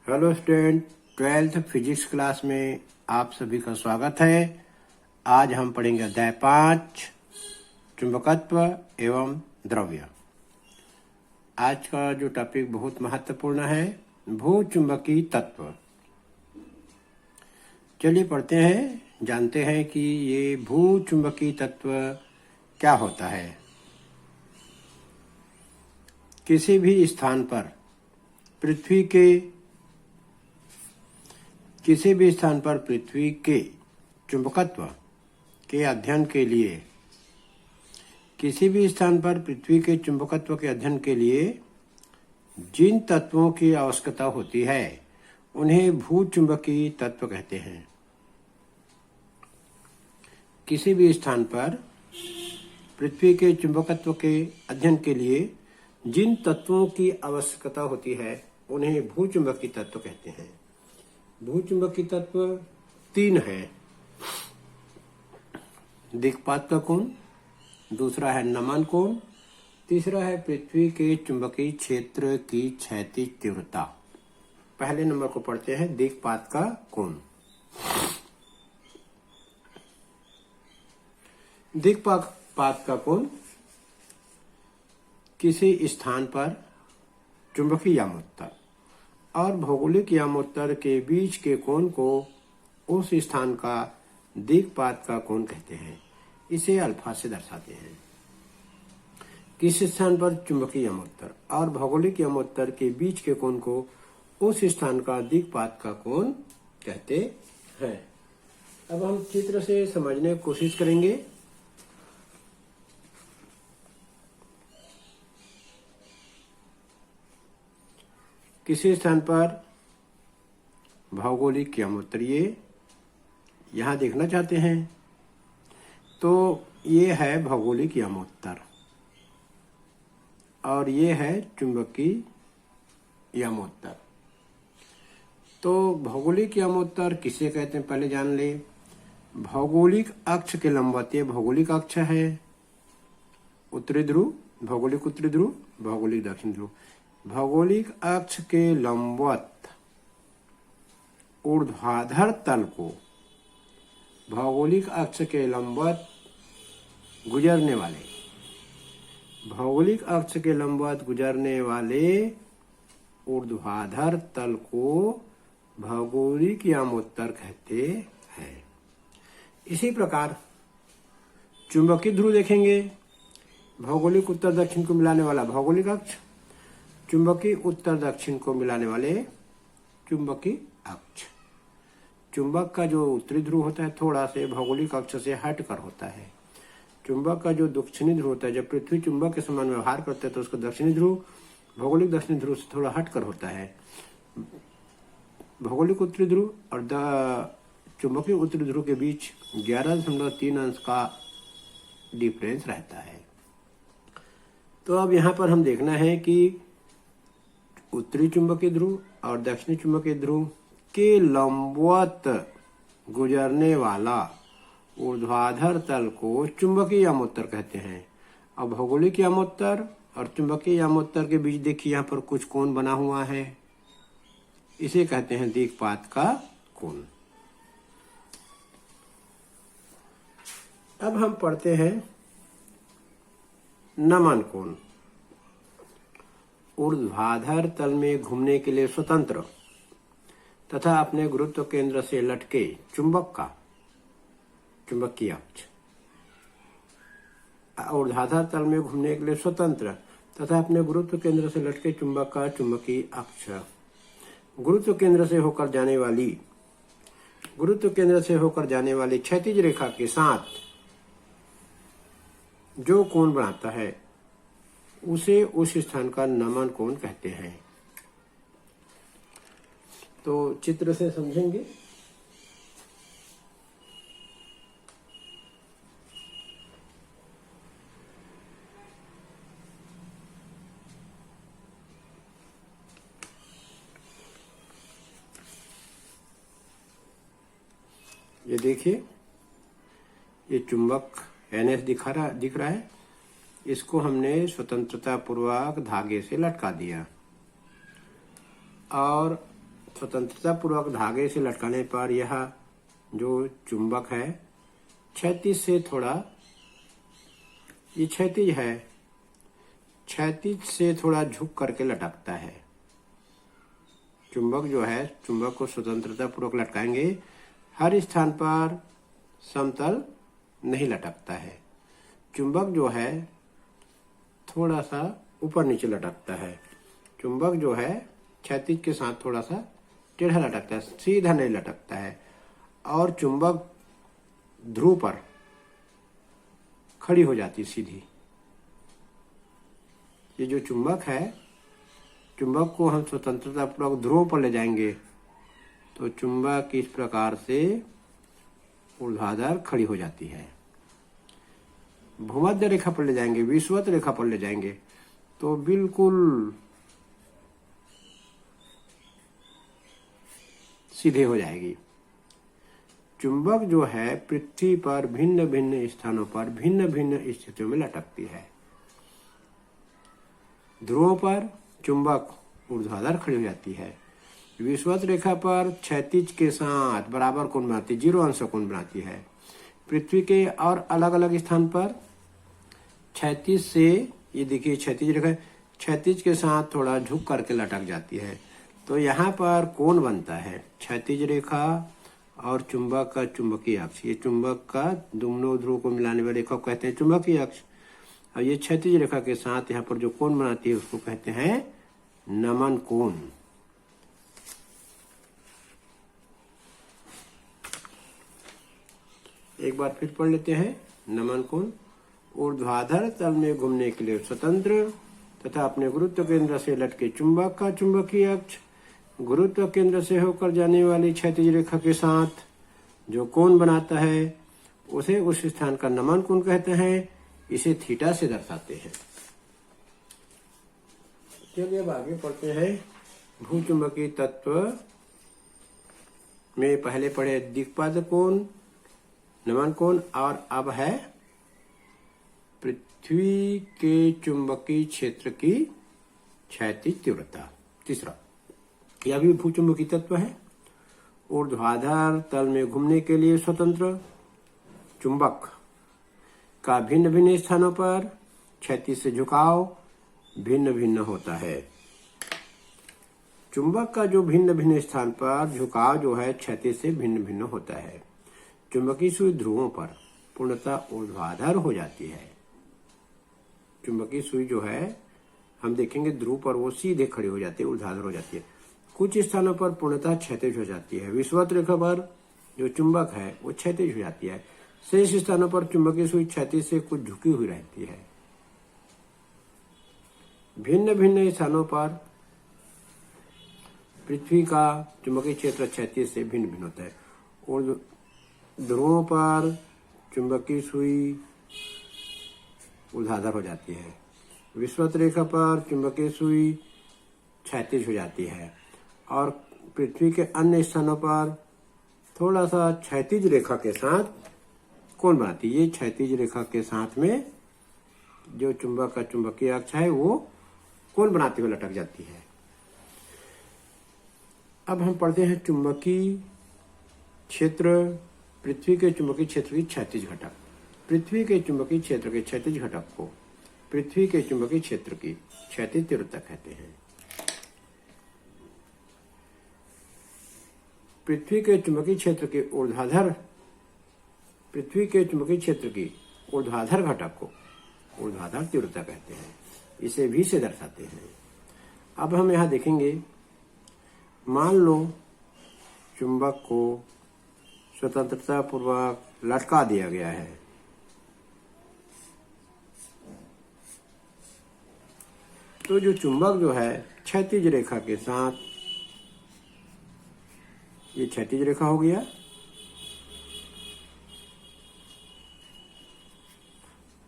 Hello student, 12th physics class में आप सभी का स्वागत है। आज हम पढ़ेंगे अध्याय 5 चुंबकत्व एवं द्रव्य। आज का जो टॉपिक बहुत महत्वपूर्ण है, भूचुंबकीय तत्व। चलिए पढ़ते हैं, जानते हैं कि ये भूचुंबकीय तत्व क्या होता है। किसी भी स्थान पर पृथ्वी के चुंबकत्व के अध्ययन के लिए जिन तत्वों की आवश्यकता होती है उन्हें भूचुंबकीय तत्व कहते हैं। किसी भी स्थान पर पृथ्वी के चुंबकत्व के अध्ययन के लिए जिन तत्वों की आवश्यकता होती है उन्हें भूचुंबकीय तत्व कहते हैं। भूचुंबकीय तत्व 3 है। दिक्पात का कोण, दूसरा है नमन कोण, तीसरा है पृथ्वी के चुंबकीय क्षेत्र की क्षैतिज तीव्रता। पहले नंबर को पढ़ते हैं, दिक्पात का कोण। दिक्पात का कोण किसी स्थान पर चुंबकीय यामोत्तर और भौगोलिक यामोत्तर के बीच के कोण को उस स्थान का दिक्पात का कोण कहते हैं। इसे अल्फा से दर्शाते हैं। किस स्थान पर चुंबकीय यामोत्तर और भौगोलिक यामोत्तर के बीच के कोण को उस स्थान का दिक्पात का कोण कहते हैं। अब हम चित्र से समझने की कोशिश करेंगे। किसी स्थान पर भौगोलिक यामोत्तर यहाँ देखना चाहते हैं तो ये है भौगोलिक यामोत्तर और ये है चुंबकीय यामोत्तर। तो भौगोलिक यामोत्तर किसे कहते हैं पहले जान ले। भौगोलिक अक्ष के लंबवत, ये भौगोलिक अक्ष है, उत्तरी ध्रुव, भौगोलिक उत्तरी ध्रुव, भौगोलिक दक्षिण ध्रुव। भौगोलिक अक्ष के लंबवत ऊर्ध्वाधर तल को भौगोलिक अक्ष के लंबवत गुजरने वाले ऊर्ध्वाधर तल को भौगोलिक यामोत्तर कहते हैं। इसी प्रकार चुंबकीय ध्रुव देखेंगे, भौगोलिक उत्तर दक्षिण को मिलाने वाला भौगोलिक अक्ष, चुंबकीय उत्तर दक्षिण को मिलाने वाले चुंबकीय अक्ष। चुंबक का जो उत्तरी ध्रुव होता है थोड़ा से भौगोलिक अक्ष से हटकर होता है। चुंबक का जो दक्षिणी ध्रुव होता है, जब पृथ्वी चुंबक के समान व्यवहार करते हैं तो उसका दक्षिणी ध्रुव भौगोलिक दक्षिणी ध्रुव से थोड़ा हटकर होता है। भौगोलिक उत्तरी ध्रुव और चुंबकीय उत्तरी ध्रुव के बीच 11.3 अंश का डिफरेंस रहता है। तो अब यहाँ पर हम देखना है कि उत्तरी चुंबकीय ध्रुव और दक्षिणी चुंबकीय ध्रुव के लंबवत गुजरने वाला ऊर्ध्वाधर तल को चुंबकीय यामोत्तर कहते हैं। अब भौगोलिक यामोत्तर और चुंबकीय यामोत्तर के बीच देखिए यहाँ पर कुछ कोण बना हुआ है, इसे कहते हैं दिक्पात का कोण। अब हम पढ़ते हैं नमन कोण। ऊर्ध्वाधर तल में घूमने के लिए स्वतंत्र तथा अपने गुरुत्व केंद्र से लटके चुंबक का चुंबकीय अक्ष। ऊर्ध्वाधर तल में घूमने के लिए स्वतंत्र तथा अपने गुरुत्व केंद्र से लटके चुंबक का चुंबकीय अक्ष। गुरुत्व केंद्र से होकर जाने वाली क्षैतिज रेखा के साथ जो कोण बनाता है उसे उस स्थान का नमन कोण कहते हैं। तो चित्र से समझेंगे। ये देखिए, ये चुंबक NS दिख रहा है। इसको हमने स्वतंत्रता पूर्वक धागे से लटका दिया और स्वतंत्रता पूर्वक धागे से लटकाने पर यह जो चुंबक है क्षैतिज से थोड़ा, ये क्षैतिज है, क्षैतिज से थोड़ा झुक करके लटकता है। चुंबक जो है, चुंबक को स्वतंत्रता पूर्वक लटकाएंगे, हर स्थान पर समतल नहीं लटकता है। चुंबक जो है थोड़ा सा ऊपर नीचे लटकता है। चुंबक जो है क्षैतिज के साथ थोड़ा सा टेढ़ा लटकता है, सीधा नहीं लटकता है। और चुंबक ध्रुव पर खड़ी हो जाती सीधी। ये जो चुंबक है, चुंबक को हम स्वतंत्रता पूर्वक ध्रुव पर ले जाएंगे तो चुंबक इस प्रकार से ऊर्ध्वाधर खड़ी हो जाती है। भूमध्य रेखा पर ले जाएंगे, विषुवत रेखा पर ले जाएंगे तो बिल्कुल सीधे हो जाएगी। चुंबक जो है पृथ्वी पर भिन्न भिन्न स्थानों पर भिन्न भिन्न स्थितियों में लटकती है। ध्रुवों पर चुंबक ऊर्ध्वाधर खड़ी हो जाती है। विषुवत रेखा पर क्षैतिज के साथ बराबर कोण बनाती है, 0 अंश कोण बनाती है। पृथ्वी के और अलग अलग स्थान पर क्षैतिज से, ये देखिए क्षैतिज रेखा, क्षैतिज के साथ थोड़ा झुक करके लटक जाती है। तो यहाँ पर कोण बनता है क्षैतिज रेखा और चुंबक का चुंबकीय अक्ष। ये चुंबक का दोनों ध्रुव को मिलाने वाली रेखा को कहते हैं चुंबकीय अक्ष। और ये क्षैतिज रेखा के साथ यहाँ पर जो कोण बनाती है उसको कहते हैं नमन कोण। एक बार फिर पढ़ लेते हैं। नमन कोण ऊर्ध्वाधर तल में घूमने के लिए स्वतंत्र तथा अपने गुरुत्व केंद्र से लटके चुंबक का चुंबकीय अक्ष गुरुत्व केंद्र से होकर जाने वाली क्षैतिज रेखा के साथ जो कोण बनाता है उसे उस स्थान का नमन कोण कहते हैं। इसे थीटा से दर्शाते हैं। चलिए अब आगे पढ़ते हैं। भूचुंबकीय तत्व में पहले पढ़े दिक्पात कोण, नमन कोण, और अब है पृथ्वी के चुंबकीय क्षेत्र की क्षैतिज तीव्रता। तीसरा, यह भी भूचुंबकीय तत्व है। ऊर्ध्वाधर तल में घूमने के लिए स्वतंत्र चुंबक का भिन्न भिन्न स्थानों पर क्षैतिज से झुकाव भिन्न भिन्न होता है। चुंबक का जो भिन्न भिन्न स्थान पर झुकाव जो है क्षैतिज से भिन्न भिन्न होता है। चुंबकीय सुई ध्रुवों पर पूर्णतः ऊर्ध्वाधर हो जाती है। चुंबकीय सुई जो है हम देखेंगे ध्रुव पर वो सीधे खड़ी हो जाती है, ऊर्ध्वाधर हो जाती है। कुछ स्थानों पर पूर्णतः क्षैतिज हो जाती है। विषुवत रेखा पर जो चुंबक है वो क्षैतिज हो जाती है। शेष स्थानों पर चुंबकीय सुई क्षैतिज से कुछ झुकी हुई रहती है। भिन्न भिन्न स्थानों पर पृथ्वी का चुंबकीय क्षेत्र क्षैतिज से भिन्न भिन्न होता है। और ध्रुवों पर चुंबकीय सुई ऊर्ध्वाधर हो जाती है। विषुवत रेखा पर चुंबकीय सुई क्षैतिज हो जाती है और पृथ्वी के अन्य स्थानों पर थोड़ा सा क्षैतिज रेखा के साथ कोण बनाती है। ये क्षैतिज रेखा के साथ में जो चुंबक का चुंबकीय अक्ष है वो कोण बनाते हुए लटक जाती है। अब हम पढ़ते हैं चुंबकीय क्षेत्र, पृथ्वी के चुंबकीय क्षेत्र की क्षैतिज घटक। पृथ्वी के चुंबकीय क्षेत्र के क्षैतिज घटक को पृथ्वी के चुंबकीय क्षेत्र की क्षैतिज तीव्रता कहते हैं। पृथ्वी के चुंबकीय क्षेत्र के ऊर्ध्वाधर घटक को ऊर्ध्वाधर तीव्रता कहते हैं। इसे भी से दर्शाते हैं। अब हम यहाँ देखेंगे, मान लो चुंबक को स्वतंत्रता पूर्वक लटका दिया गया है। तो जो चुंबक जो है क्षैतिज रेखा के साथ, ये क्षैतिज रेखा हो गया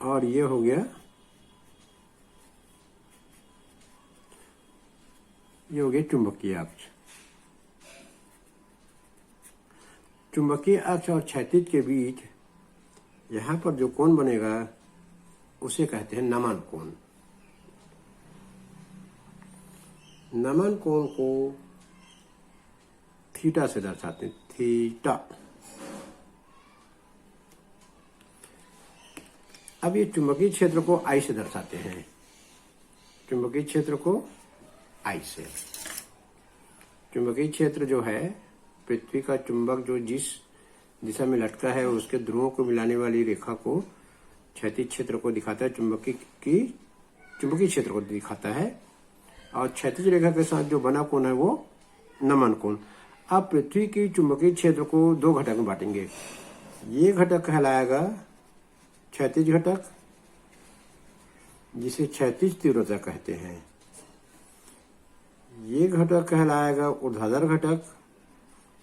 और ये हो गया, ये हो गया चुंबकीय अक्ष। चुंबकीय अक्ष और क्षैतिज के बीच यहाँ पर जो कोण बनेगा उसे कहते हैं नमन कोण। नमन कोण को थीटा से दर्शाते हैं, थीटा। अब ये चुंबकीय क्षेत्र को आई से दर्शाते हैं, चुंबकीय क्षेत्र को आई से। चुंबकीय क्षेत्र जो है पृथ्वी का चुंबक जो जिस दिशा में लटका है उसके ध्रुवों को मिलाने वाली रेखा को क्षैतिज क्षेत्र को दिखाता है, चुंबकीय क्षेत्र को दिखाता है, और क्षैतिज रेखा के साथ जो बना कोण है वो नमन कोण। अब पृथ्वी की चुंबकीय क्षेत्र को दो घटक में बांटेंगे। ये घटक कहलाएगा क्षैतिज घटक, जिसे क्षैतिज तीव्रता कहते हैं। ये घटक कहलाएगा ऊर्ध्वाधर घटक,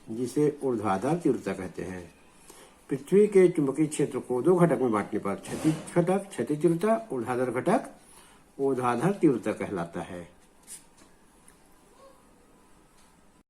जिसे ऊर्ध्वाधर तीव्रता कहते हैं। पृथ्वी के चुंबकीय क्षेत्र को दो घटक में बांटने पर क्षैतिज घटक क्षैतिज तीव्रता, ऊर्ध्वाधर घटक ऊर्ध्वाधर तीव्रता कहलाता है।